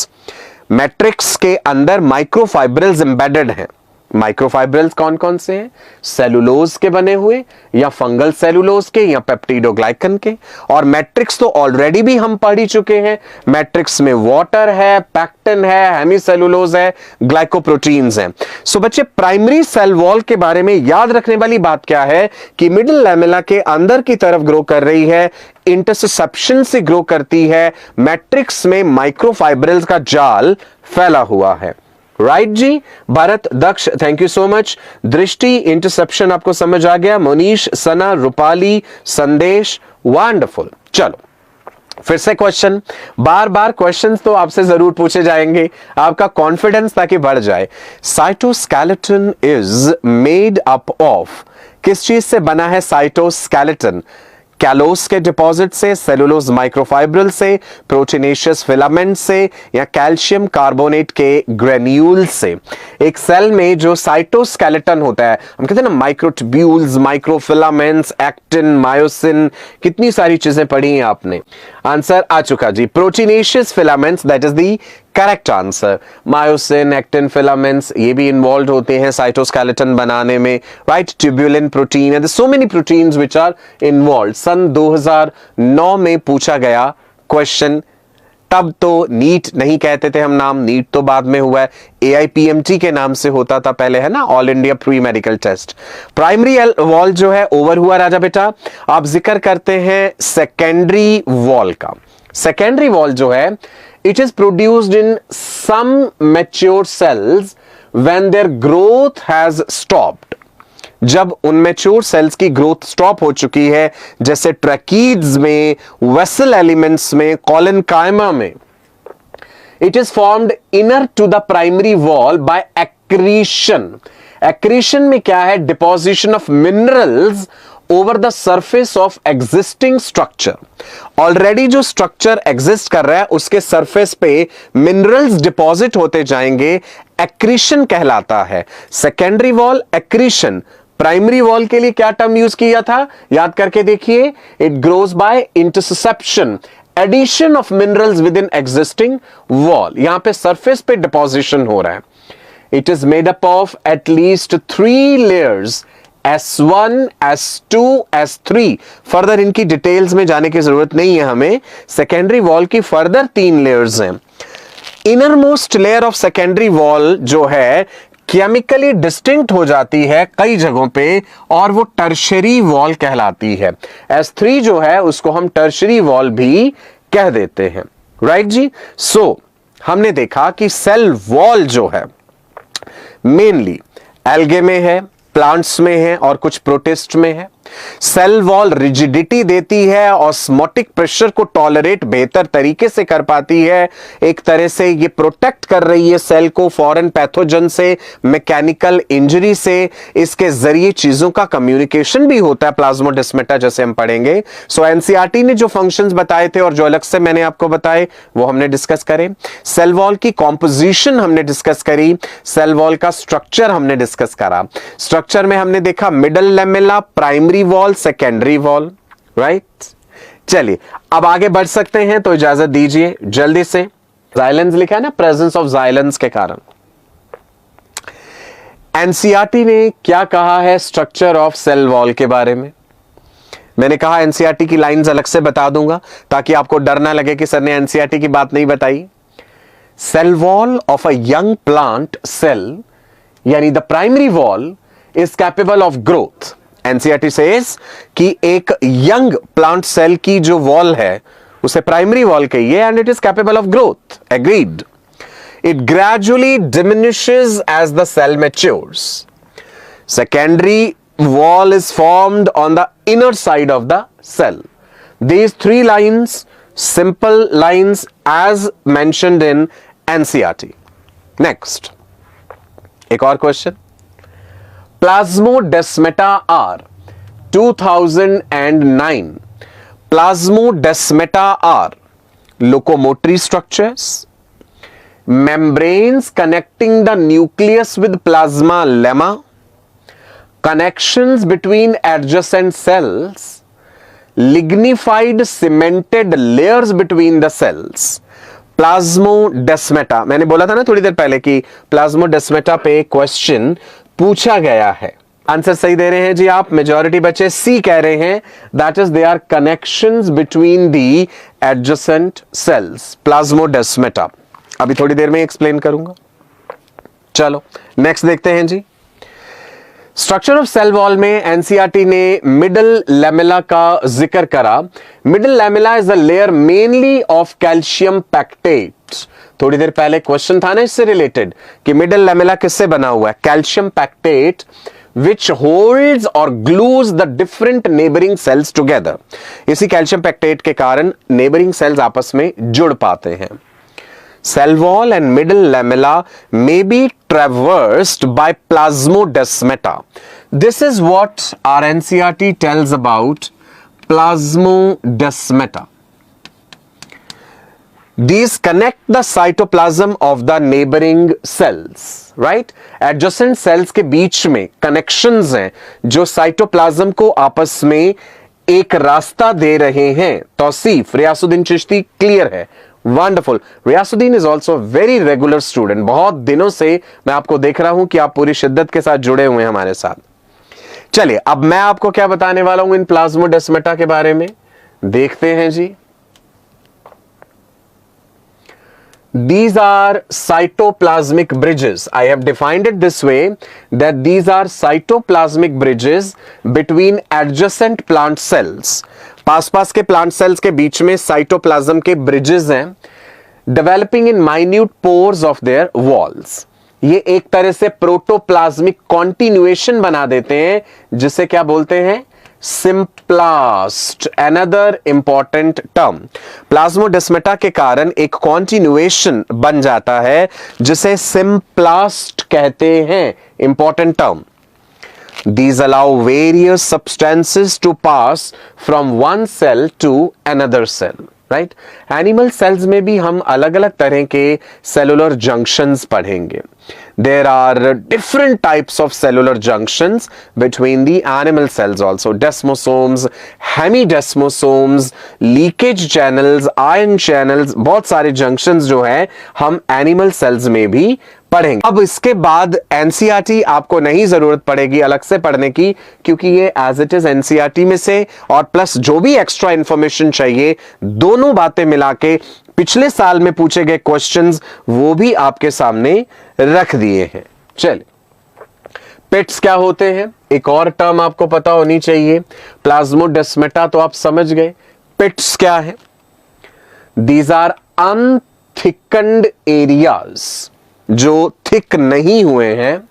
Matrix के अंदर माइक्रोफाइब्रिल्स एम्बेडेड हैं। माइक्रोफाइब्रिल्स कौन कौन से हैं? सेलुलोज के बने हुए, या फंगल सेलुलोज के, या पेप्टिडोग्लाइकन के। और मैट्रिक्स तो ऑलरेडी भी हम पढ़ ही चुके हैं। मैट्रिक्स में वाटर है, पैक्टिन है, हेमीसेलुलोज है, ग्लाइकोप्रोटीन्स हैं। सो बच्चे, प्राइमरी सेल वॉल के बारे में याद रखने वाली बात क्या है कि मिडिल लैमेला के अंदर की तरफ ग्रो कर रही है, इंटरसेप्शन से ग्रो करती है, मैट्रिक्स में माइक्रोफाइब्रिल्स का जाल फैला हुआ है। राइट जी, Bharat, Daksh, thank you so much. Drishti, interception आपको समझ आ गया। मनीष, सना, रूपाली, संदेश, वंडरफुल। चलो फिर से क्वेश्चन, बार बार क्वेश्चंस तो आपसे जरूर पूछे जाएंगे, आपका कॉन्फिडेंस ताकि बढ़ जाए। Cytoskeleton is made up of, किस चीज से बना है साइटोस्केलेटन? कैलोस के डिपॉजिट से, सेलुलोज माइक्रोफाइब्रिल से, प्रोटीनेशियस फिलामेंट से, या कैल्शियम कार्बोनेट के ग्रेन्यूल से। एक सेल में जो साइटोस्केलेटन होता है, हम कहते हैं ना माइक्रोट्यूब्यूल्स, माइक्रोफिलामेंट्स, एक्टिन, मायोसिन, कितनी सारी चीजें पढ़ी हैं आपने। आंसर आ चुका जी, proteinaceous filaments, that is the correct answer. Myosin, actin, filaments ये भी इन्वॉल्व होते हैं साइटोस्केलेटन बनाने में। Right, tubulin protein, and so many proteins which are involve. सन 2009 में पूछा गया क्वेश्चन। तब तो नीट नहीं कहते थे हम नाम, नीट तो बाद में हुआ है, AIPMT के नाम से होता था पहले, है ना, all India pre medical test. Primary wall जो है ओवर हुआ राजा बेटा। आप जिक्र करते हैं सेकेंडरी वॉल का। सेकेंडरी वॉल जो है, it is produced in some mature cells when their growth has stopped. जब उन मैच्योर सेल्स की ग्रोथ स्टॉप हो चुकी है, जैसे ट्रैकीड्स में, वेसल एलिमेंट्स में, कॉलेनकाइमा में, it is formed inner to the primary wall by accretion. Accretion में क्या है? Deposition of minerals over the surface of existing structure. Already जो स्ट्रक्चर एग्जिस्ट कर रहा है उसके सरफेस पे मिनरल्स डिपॉजिट होते जाएंगे, एक्रीशन कहलाता है। Secondary wall, accretion. Primary wall के लिए क्या टर्म यूज किया था? याद करके देखिए, it grows by interception, addition of minerals within existing wall. यहां पे सरफेस पे डिपॉजिशन हो रहा है। It is made up of at least 3 layers, S1, S2, S3। Further इनकी डिटेल्स में जाने की जरूरत नहीं है हमें। सेकेंडरी वॉल की फर्दर 3 लेयर्स हैं। Inner most layer of secondary wall जो है केमिकली डिस्टिंक्ट हो जाती है कई जगहों पे, और वो टर्शरी वॉल कहलाती है। S3 जो है उसको हम टर्शरी वॉल भी कह देते हैं। राइट जी। सो हमने देखा कि सेल वॉल जो है मेनली एल्गे में है, प्लांट्स में है और कुछ प्रोटिस्ट में है। सेल वॉल रिजिडिटी देती है, ऑस्मोटिक प्रेशर को टॉलरेट बेहतर तरीके से कर पाती है। एक तरह से ये प्रोटेक्ट कर रही है सेल को फॉरेन पैथोजन से, मैकेनिकल इंजरी से। इसके जरिए चीजों का कम्युनिकेशन भी होता है प्लाज्मोडेस्माटा, जैसे हम पढ़ेंगे। सो एनसीईआरटी ने जो फंक्शंस बताए थे और जो अलग से मैंने आपको बताए वो हमने डिस्कस करे। सेल वॉल की कॉम्पोजिशन हमने डिस्कस करी, सेल वॉल का स्ट्रक्चर हमने डिस्कस करा। स्ट्रक्चर में हमने देखा middle lamella, primary wall, secondary wall, right. चलिए अब आगे बढ़ सकते हैं, तो इजाजत दीजिए जल्दी से। जाइलेंस लिखा है ना, प्रेजेंस ऑफ जाइलेंस के कारण। एनसीईआरटी ने क्या कहा है स्ट्रक्चर ऑफ सेल वॉल के बारे में? मैंने कहा एनसीईआरटी की लाइंस अलग से बता दूंगा ताकि आपको डर ना लगे कि सर ने एनसीईआरटी की बात नहीं बताई। Cell wall of a young plant cell, यानी the primary wall is capable of growth. NCERT says कि एक यंग प्लांट सेल की जो वॉल है उसे प्राइमरी वॉल कहिए, and it is capable of growth. Agreed. It gradually diminishes as the cell matures. Secondary wall is formed on the inner side of the cell. These three lines, simple lines as mentioned in NCERT. Next, एक और question. Plasmodesmata are 2009. Plasmodesmata are locomotory structures, membranes connecting the nucleus with plasma lemma, connections between adjacent cells, lignified cemented layers between the cells. Plasmodesmata, मैंने बोला था ना थोड़ी देर पहले कि plasmodesmata पे क्वेश्चन पूछा गया है। आंसर सही दे रहे हैं जी आप, मेजॉरिटी बच्चे सी कह रहे हैं, that is they are connections between the adjacent cells. Plasmodesmata अभी थोड़ी देर में एक्सप्लेन करूंगा। चलो नेक्स्ट देखते हैं जी। स्ट्रक्चर ऑफ सेल वॉल में एनसीईआरटी ने मिडल लैमेला का जिक्र करा। Middle lamella is a layer mainly of calcium pectate. थोड़ी देर पहले क्वेश्चन था ना इससे रिलेटेड कि मिडल लैमेला किससे बना हुआ है? Calcium pectate which holds or glues the different neighboring cells together. इसी कैल्शियम पैक्टेट के कारण नेबरिंग सेल्स आपस में जुड़ पाते हैं। Cell wall and middle lamella may be traversed by plasmodesmata. This is what our NCERT tells about plasmodesmata. These connect the cytoplasm of the neighboring cells, right? Adjacent cells के बीच में connections हैं जो cytoplasm को आपस में एक रास्ता दे रहे हैं। तौसीफ रियासुद्दीन चिश्ती क्लियर है, wonderful. Riyasuddin is also very regular student. बहुत दिनों से मैं आपको देख रहा हूं कि आप पूरी शिद्दत के साथ जुड़े हुए हैं हमारे साथ। चलिए अब मैं आपको क्या बताने वाला हूं इन प्लाज्मोडेस्माटा के बारे में, देखते हैं जी। These are cytoplasmic bridges. I have defined it this way that these are cytoplasmic bridges between adjacent plant cells. पास के प्लांट सेल्स के बीच में साइटोप्लाज्म के ब्रिजेस हैं, developing in minute pores of their walls. ये एक तरह से प्रोटोप्लाज्मिक कॉन्टिन्यूएशन बना देते हैं, जिसे क्या बोलते हैं? सिंप्लास्ट, अनदर इंपॉर्टेंट टर्म। प्लाज्मोडेस्माटा के कारण एक कॉन्टिन्यूएशन बन जाता है जिसे सिंप्लास्ट कहते हैं, important term. These allow various substances to pass from one cell to another cell, right? Animal cells में भी हम अलग अलग तरह के cellular junctions पढ़ेंगे। There are different types of cellular junctions between the animal cells also. Desmosomes, hemidesmosomes, leakage channels, ion channels, बहुत सारे junctions जो हैं हम animal cells में भी पढ़ेंगे। अब इसके बाद एनसीईआरटी आपको नहीं जरूरत पड़ेगी अलग से पढ़ने की, क्योंकि ये एज इट इज एनसीईआरटी में से और प्लस जो भी एक्स्ट्रा इंफॉर्मेशन चाहिए, दोनों बातें मिला के पिछले साल में पूछे गए क्वेश्चंस वो भी आपके सामने रख दिए हैं। चलिए, पिट्स क्या होते हैं? एक और टर्म आपको पता होनी चाहिए। प्लाज्मोडेस्माटा तो आप समझ गए, पिट्स क्या है? दीज आर अनथिकन्ड एरियाज, जो थिक नहीं हुए हैं,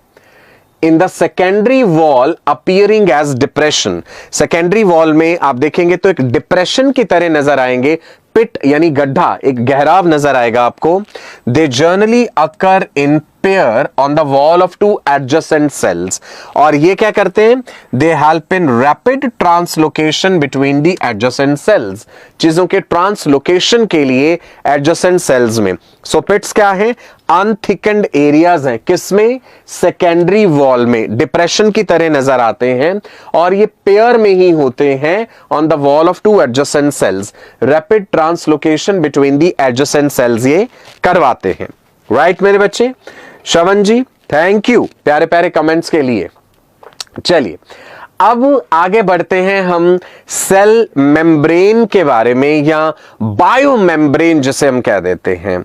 in the secondary wall appearing as depression. Secondary wall में आप देखेंगे तो एक डिप्रेशन की तरह नजर आएंगे, पिट यानी गड्ढा, एक गहराव नजर आएगा आपको। They generally occur in pair on the wall of two adjacent cells, और ये क्या करते हैं, they help in rapid translocation between the adjacent cells, चीजों के ट्रांसलोकेशन के लिए एडजेसेंट सेल्स में। सो पिट्स क्या है, अनथिकन्ड एरियाज हैं, किसमें, सेकेंडरी वॉल में, डिप्रेशन की तरह नजर आते हैं, और ये पेयर में ही होते हैं on the wall of two adjacent sales. Rapid translocation between the adjacent sales ये करवाते हैं। राइट मेरे बच्चे, श्रवण जी थैंक यू प्यारे प्यारे कमेंट्स के लिए। चलिए अब आगे बढ़ते हैं हम सेल मेम्ब्रेन के बारे में, या बायो मेम्ब्रेन जिसे हम कह देते हैं।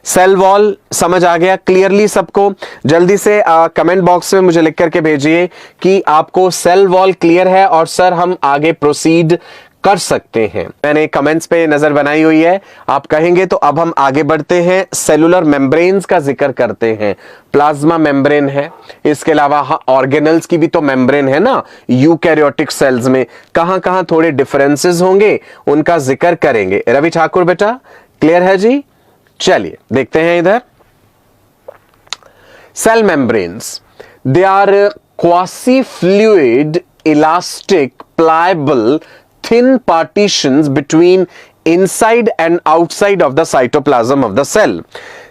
सेल वॉल समझ आ गया क्लियरली सबको? जल्दी से कमेंट बॉक्स में मुझे लिख करके भेजिए कि आपको सेल वॉल क्लियर है और सर हम आगे प्रोसीड कर सकते हैं। मैंने कमेंट्स पे नजर बनाई हुई है, आप कहेंगे तो अब हम आगे बढ़ते हैं। सेलुलर मेम्ब्रेन्स का जिक्र करते हैं, प्लाज्मा मेम्ब्रेन है, इसके अलावा ऑर्गेनल्स की भी तो मेम्ब्रेन है ना, यूकैरियोटिक सेल्स में कहां कहां थोड़े डिफरेंसेस होंगे उनका जिक्र करेंगे। रवि ठाकुर बेटा क्लियर है जी? चलिए देखते हैं इधर। Cell membranes, they are quasi fluid elastic pliable thin partitions between inside and outside of the cytoplasm of the cell।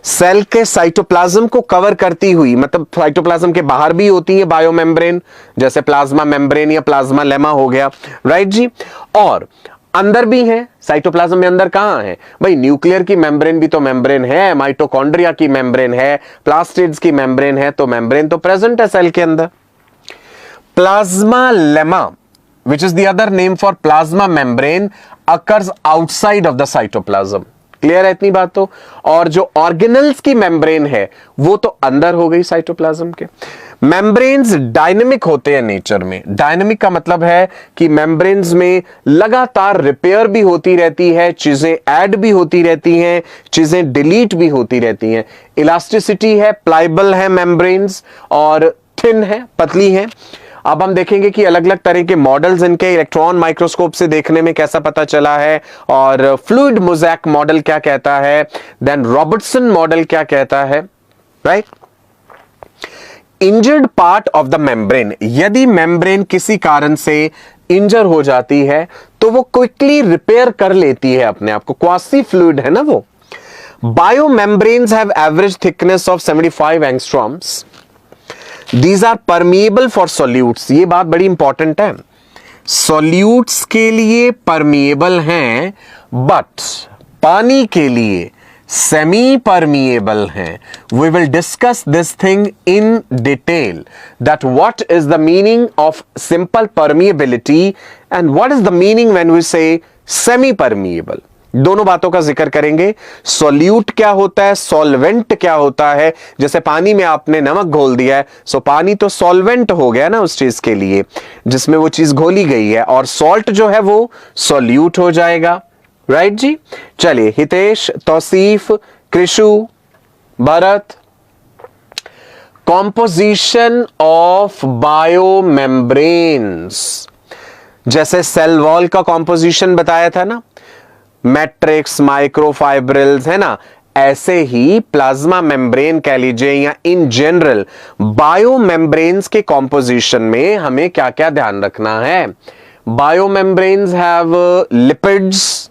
Cell के साइटोप्लाज्म को कवर करती हुई, मतलब साइटोप्लाज्म के बाहर भी होती है बायो मेम्ब्रेन, जैसे प्लाज्मा मेम्ब्रेन या प्लाज्मा लेमा हो गया, राइट जी, और अंदर भी है साइटोप्लाज्म में। अंदर कहां है भाई, न्यूक्लियर की मेम्ब्रेन भी तो मेम्ब्रेन है, माइटोकॉन्ड्रिया की मेम्ब्रेन है, प्लास्टिड्स की मेम्ब्रेन है, तो मेम्ब्रेन तो प्रेजेंट है सेल के अंदर। Plasma lemma which is the other name for plasma membrane occurs outside of the cytoplasm। Clear है इतनी बात तो? और जो ऑर्गेनल्स की मेम्ब्रेन है वो तो अंदर हो गई साइटोप्लाज्म के। मेम्ब्रेन्स डायनेमिक होते हैं नेचर में। डायनेमिक का मतलब है कि मेम्ब्रेन्स में लगातार रिपेयर भी होती रहती है, चीजें ऐड भी होती रहती हैं, चीजें डिलीट भी होती रहती हैं। इलास्टिसिटी है, प्लाइबल है मेम्ब्रेन्स, और थिन है, पतली है। अब हम देखेंगे कि अलग अलग तरह के मॉडल्स इनके इलेक्ट्रॉन माइक्रोस्कोप से देखने में कैसा पता चला है, और फ्लूइड मोज़ेक मॉडल क्या कहता है, देन रॉबर्टसन मॉडल क्या कहता है, right. Injured part of the membrane, यदि मेम्ब्रेन किसी कारण से इंजर हो जाती है तो वो क्विकली रिपेयर कर लेती है अपने आप को, क्वासी फ्लूइड है ना वो। Bio membranes have average thickness of 75 angstroms. These are permeable for solutes। ये बात बड़ी इंपॉर्टेंट है, सॉल्यूट्स के लिए परमिएबल हैं, बट पानी के लिए सेमी परमिएबल हैं। We will discuss this thing in detail, that what is the meaning of simple permeability and what is the meaning when we say semi permeable। दोनों बातों का जिक्र करेंगे। सॉल्यूट क्या होता है, सॉल्वेंट क्या होता है। जैसे पानी में आपने नमक घोल दिया है, सो पानी तो सॉल्वेंट हो गया ना उस चीज के लिए जिसमें वो चीज घोली गई है, और सॉल्ट जो है वो सॉल्यूट हो जाएगा, राइट जी। चलिए Hitesh, Tauseef, Krishu, Bharat, composition of biomembranes, जैसे सेल वॉल का कॉम्पोजिशन बताया था ना, मैट्रिक्स, माइक्रोफाइब्रिल्स, है ना, ऐसे ही प्लाज्मा मेम्ब्रेन कह लीजिए, या इन जनरल बायो मेम्ब्रेन्स के कॉम्पोजिशन में हमें क्या क्या ध्यान रखना है। Bio membranes have lipids,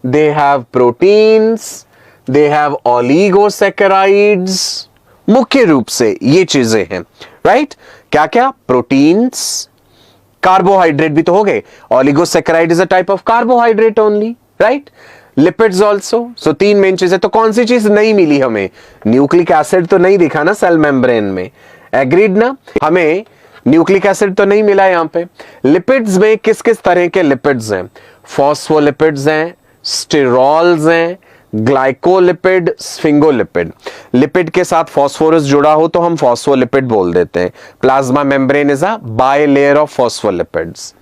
they have proteins, they have oligosaccharides, मुख्य रूप से ये चीजें हैं, राइट। क्या क्या, प्रोटीन्स, कार्बोहाइड्रेट भी तो हो गए, oligosaccharide is a type of carbohydrate only, right. Lipids also, so तीन मेन चीजें। तो कौन सी चीज नहीं मिली हमें, न्यूक्लिक एसिड तो नहीं दिखा ना सेल मेम्ब्रेन में, एग्रीड ना, हमें न्यूक्लिक एसिड तो नहीं मिला यहां पे। लिपिड्स में किस किस तरह के लिपिड्स हैं, फॉस्फोलिपिड्स हैं, स्टिरॉल्स हैं, ग्लाइकोलिपिड, स्फिंगोलिपिड। लिपिड के साथ फास्फोरस जुड़ा हो तो हम फॉस्फोलिपिड बोल देते हैं। Plasma membrane is a bilayer of phospholipids.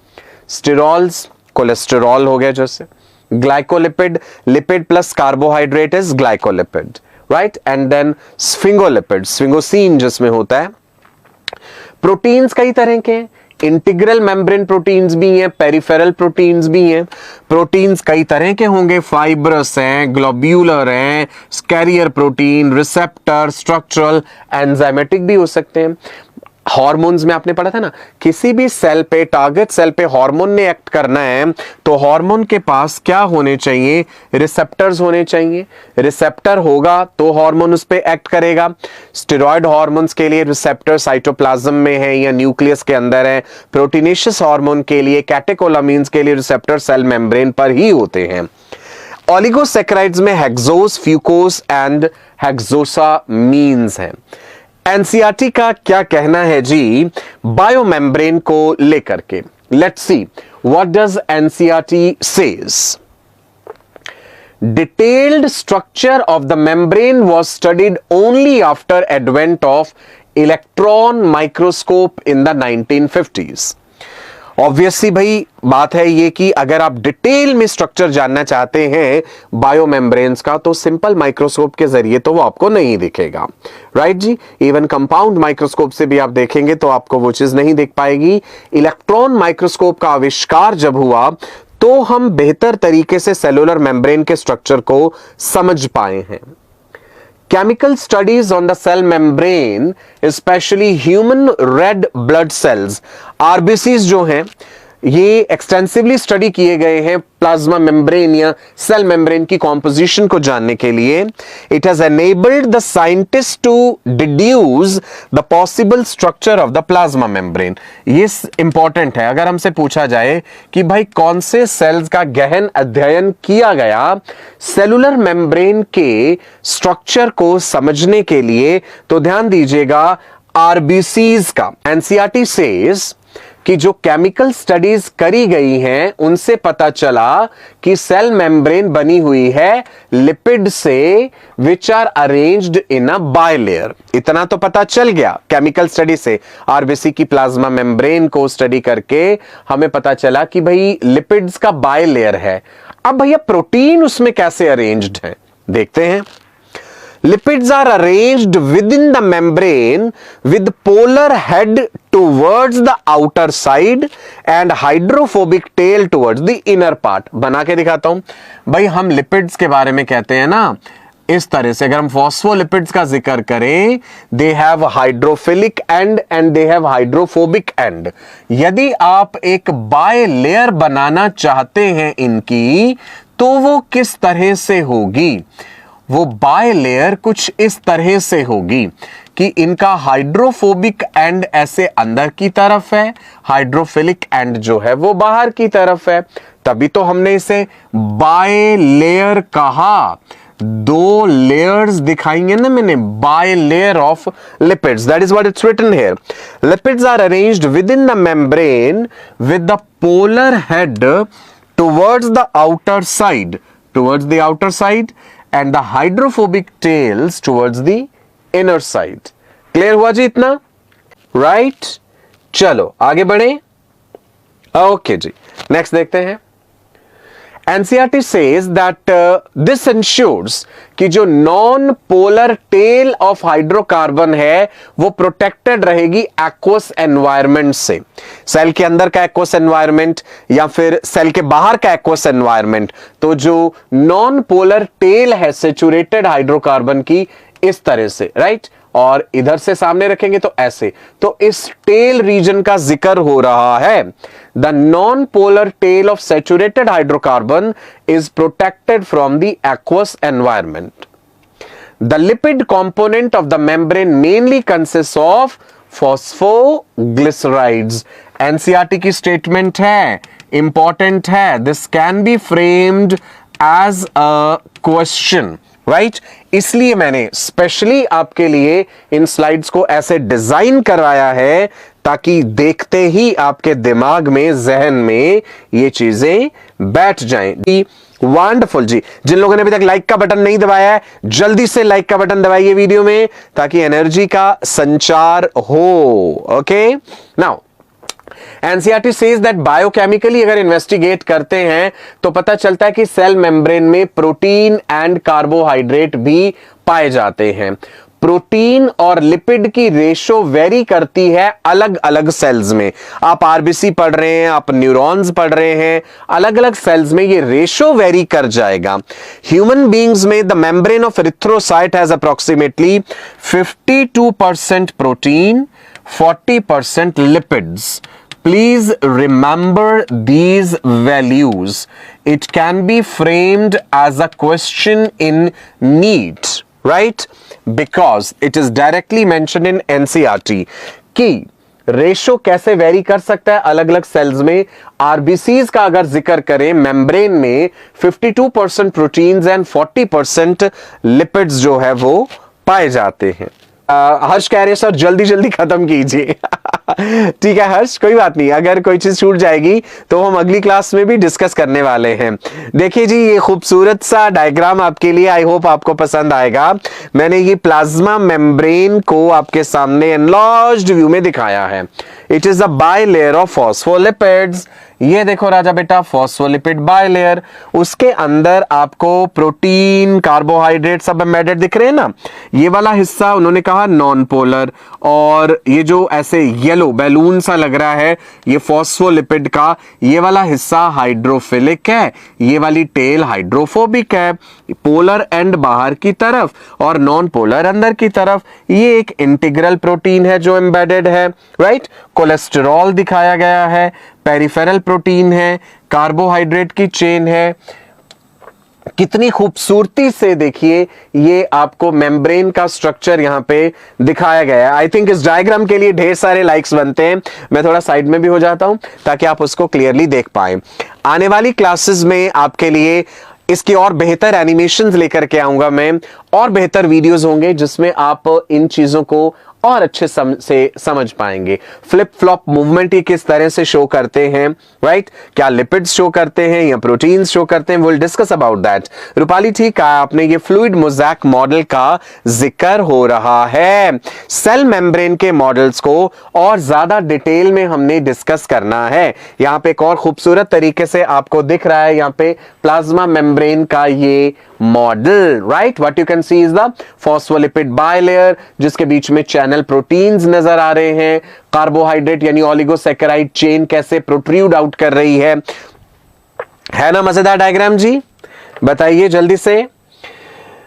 Sterols cholesterol हो गया जैसे, glycolipid lipid plus carbohydrate is glycolipid, right. And then sphingolipid, sphingosine जिसमें होता है प्रोटीन्स कई तरह के हैं, इंटीग्रल मेम्ब्रेन प्रोटीन्स भी हैं, पेरिफेरल प्रोटीन्स भी हैं। प्रोटीन्स कई तरह के होंगे, फाइब्रस हैं, ग्लोब्यूलर हैं, carrier protein, receptor, structural, enzymatic भी हो सकते हैं। हार्मोन्स में आपने पढ़ा था ना, किसी भी सेल पे, टारगेट सेल पे हार्मोन ने एक्ट करना है तो हार्मोन के पास क्या होने चाहिए, रिसेप्टर्स होने चाहिए। रिसेप्टर होगा तो हार्मोन उस पे एक्ट करेगा। स्टेरॉयड हार्मोन्स के लिए रिसेप्टर साइटोप्लाज्म में है या न्यूक्लियस के अंदर है। प्रोटीनेशियस हार्मोन के लिए, कैटेकोलामीन्स के लिए रिसेप्टर सेल मेम्ब्रेन पर ही होते हैं। ओलिगोसैकेराइड्स में हेक्सोस, फ्यूकोस एंड हेक्सोसामीन्स हैं। एनसीईआरटी का क्या कहना है जी बायोमेम्ब्रेन को लेकर के? Let's see what does NCERT says. Detailed structure of the membrane was studied only after advent of electron microscope in the 1950s. Obviously भाई बात है ये कि अगर आप डिटेल में स्ट्रक्चर जानना चाहते हैं बायोमेम्ब्रेन्स का तो सिंपल माइक्रोस्कोप के जरिए तो वो आपको नहीं दिखेगा, राइट जी। इवन कंपाउंड माइक्रोस्कोप से भी आप देखेंगे तो आपको वो चीज नहीं दिख पाएगी। इलेक्ट्रॉन माइक्रोस्कोप का आविष्कार जब हुआ तो हम बेहतर तरीके से सेलुलर मेम्ब्रेन के स्ट्रक्चर को समझ पाए हैं। Chemical studies on the cell membrane, especially human red blood cells, RBCs जो हैं ये एक्सटेंसिवली स्टडी किए गए हैं प्लाज्मा मेम्ब्रेन या सेल मेम्ब्रेन की कॉम्पोजिशन को जानने के लिए। It has enabled the scientist to deduce the possible structure of the plasma membrane. ये इंपॉर्टेंट है। अगर हमसे पूछा जाए कि भाई कौन से सेल्स का गहन अध्ययन किया गया सेलुलर मेम्ब्रेन के स्ट्रक्चर को समझने के लिए, तो ध्यान दीजिएगा आरबीसीज का। एनसीईआरटी सेज कि जो केमिकल स्टडीज करी गई हैं उनसे पता चला कि सेल मेम्ब्रेन बनी हुई है लिपिड से which are arranged in a bilayer. इतना तो पता चल गया केमिकल स्टडी से। आरबीसी की प्लाज्मा मेम्ब्रेन को स्टडी करके हमें पता चला कि भाई लिपिड्स का बायलेयर है। अब भैया प्रोटीन उसमें कैसे अरेंज्ड है देखते हैं। Lipids are arranged within the membrane with polar head towards the outer side and hydrophobic tail towards the inner part। बना के दिखाता हूं भाई। हम लिपिड्स के बारे में कहते हैं ना इस तरह से, अगर हम फॉस्फोलिपिड्स का जिक्र करें, they have hydrophilic and and they have hydrophobic and. यदि आप एक बाय लेयर बनाना चाहते हैं इनकी तो वो किस तरह से होगी? वो बाय लेयर कुछ इस तरह से होगी कि इनका हाइड्रोफोबिक एंड ऐसे अंदर की तरफ है, हाइड्रोफिलिक एंड जो है वो बाहर की तरफ है। तभी तो हमने इसे बाय लेयर कहा। दो लेयर्स दिखाएंगे ना मैंने, bilayer of lipids, that is what it's written here. Lipids are arranged within the membrane with the polar head towards the outer side, and the hydrophobic tails towards the inner side। Clear हुआ जी इतना? Right चलो आगे बढ़े। Okay जी next देखते हैं। NCERT says that this ensures कि जो non polar tail of hydrocarbon है वो प्रोटेक्टेड रहेगी एक्वस एनवायरनमेंट से। सेल के अंदर का एक्वस एनवायरनमेंट या फिर सेल के बाहर का एक्वस एनवायरनमेंट, तो जो नॉन पोलर टेल है सेचुरेटेड हाइड्रोकार्बन की इस तरह से, राइट, और इधर से सामने रखेंगे तो ऐसे, तो इस टेल रीजन का जिक्र हो रहा है। The non polar tail of saturated hydrocarbon is protected from the aqueous environment. The lipid component of the membrane mainly consist of phosphoglycerides. NCERT की स्टेटमेंट है, इंपॉर्टेंट है। This can be framed as a question, right. इसलिए मैंने specially आपके लिए इन slides को ऐसे design करवाया है ताकि देखते ही आपके दिमाग में, जहन में ये चीजें बैठ जाएं। वंडरफुल जी। जिन लोगों ने अभी तक लाइक का बटन नहीं दबाया है जल्दी से लाइक का बटन दबाइए वीडियो में ताकि एनर्जी का संचार हो। Okay now NCERT says that biochemically अगर इन्वेस्टिगेट करते हैं तो पता चलता है कि सेल मेम्ब्रेन में प्रोटीन एंड कार्बोहाइड्रेट भी पाए जाते हैं। प्रोटीन और लिपिड की रेशो वेरी करती है अलग अलग सेल्स में। आप आरबीसी पढ़ रहे हैं, आप न्यूरॉन्स पढ़ रहे हैं, अलग अलग सेल्स में ये रेशो वेरी कर जाएगा। ह्यूमन बींग्स में the membrane of erythrocyte has approximately 52% protein, 40% lipids. Please remember these values. It can be framed as a question in NEET, right? Because it is directly mentioned in NCERT कि ratio कैसे very कर सकता है अलग अलग sales में। RBCs का अगर जिक्र करें, मेम्ब्रेन में 52% प्रोटीन्स एंड 40% लिपिड्स जो है वो पाए जाते हैं। हर्ष कह रहे सर जल्दी जल्दी खत्म कीजिए। ठीक है हर्ष, कोई बात नहीं, अगर कोई चीज छूट जाएगी तो हम अगली क्लास में भी डिस्कस करने वाले हैं। देखिए जी, ये खूबसूरत सा डायग्राम आपके लिए, आई होप आपको पसंद आएगा। मैंने ये प्लाज्मा मेम्ब्रेन को आपके सामने एनलार्ज्ड व्यू में दिखाया है। It is a bilayer of phospholipids. ये देखो राजा बेटा, फॉस्फोलिपिड बायलेयर, उसके अंदर आपको प्रोटीन, कार्बोहाइड्रेट सब एम्बेडेड दिख रहे हैं ना। ये वाला हिस्सा उन्होंने कहा नॉन पोलर, और ये जो ऐसे येलो बैलून सा लग रहा है ये फॉस्फोलिपिड का, ये वाला हिस्सा हाइड्रोफिलिक है, ये वाली टेल हाइड्रोफोबिक है। पोलर एंड बाहर की तरफ और नॉन पोलर अंदर की तरफ। ये एक इंटीग्रल प्रोटीन है जो एम्बेडेड है, राइट। कोलेस्टेरॉल दिखाया गया है, पेरिफेरल प्रोटीन है, कार्बोहाइड्रेट की चेन है। कितनी खूबसूरती से देखिए ये आपको मेम्ब्रेन का स्ट्रक्चर यहां पे दिखाया गया है। आई थिंक इस डायग्राम के लिए ढेर सारे लाइक्स बनते हैं। मैं थोड़ा साइड में भी हो जाता हूं ताकि आप उसको क्लियरली देख पाएं। आने वाली क्लासेस में आपके लिए इसकी और बेहतर एनिमेशंस लेकर के आऊंगा मैं, और बेहतर वीडियोस होंगे जिसमें आप इन चीजों को और अच्छे से समझ पाएंगे। फ्लिप फ्लॉप मूवमेंट ये किस तरह से शो करते हैं, राइट? क्या लिपिड्स शो करते हैं या प्रोटीन्स शो करते हैं, will discuss about that. Rupali ठीक है, आपने ये फ्लूइड मोज़ैक मॉडल का जिक्र हो रहा है। सेल मेम्ब्रेन के मॉडल्स को और ज्यादा डिटेल में हमने डिस्कस करना है। यहां पे एक और खूबसूरत तरीके से आपको दिख रहा है यहां पे प्लाज्मा मेम्ब्रेन का ये model, right? What you can see is the phospholipid bilayer, जिसके बीच में चैनल प्रोटीन्स नजर आ रहे हैं। कार्बोहाइड्रेट यानी ओलिगोसैकेराइड चेन कैसे प्रोट्रूड आउट कर रही है ना मजेदार डायग्राम जी? बताइए जल्दी से।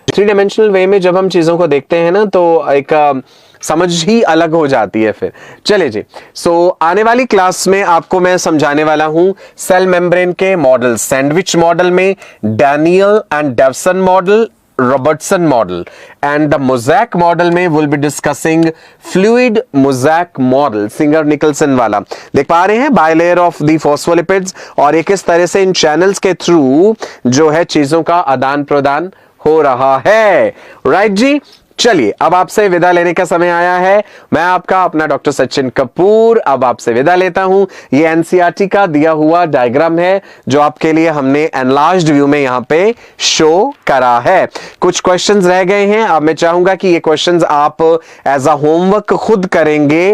थ्री डायमेंशनल वे में जब हम चीजों को देखते हैं ना तो एक समझ ही अलग हो जाती है फिर। चले जी, सो आने वाली क्लास में आपको मैं समझाने वाला हूं सेल मेम्ब्रेन के मॉडल। सैंडविच मॉडल में Daniel and Dawson model, Robertson model, and the mosaic model में will be discussing fluid mosaic model, Singer Nicolson वाला। देख पा रहे हैं बायलेयर ऑफ दी फॉस्फोलिपिड्स, और एक इस तरह से इन चैनल्स के थ्रू जो है चीजों का आदान प्रदान हो रहा है, राइट जी? चलिए अब आपसे विदा लेने का समय आया है। मैं आपका अपना डॉक्टर सचिन कपूर अब आपसे विदा लेता हूं। ये एनसीईआरटी का दिया हुआ डायग्राम है जो आपके लिए हमने एनलार्ज्ड व्यू में यहां पे शो करा है। कुछ क्वेश्चंस रह गए हैं, अब मैं चाहूंगा कि ये क्वेश्चंस आप एज अ होमवर्क खुद करेंगे।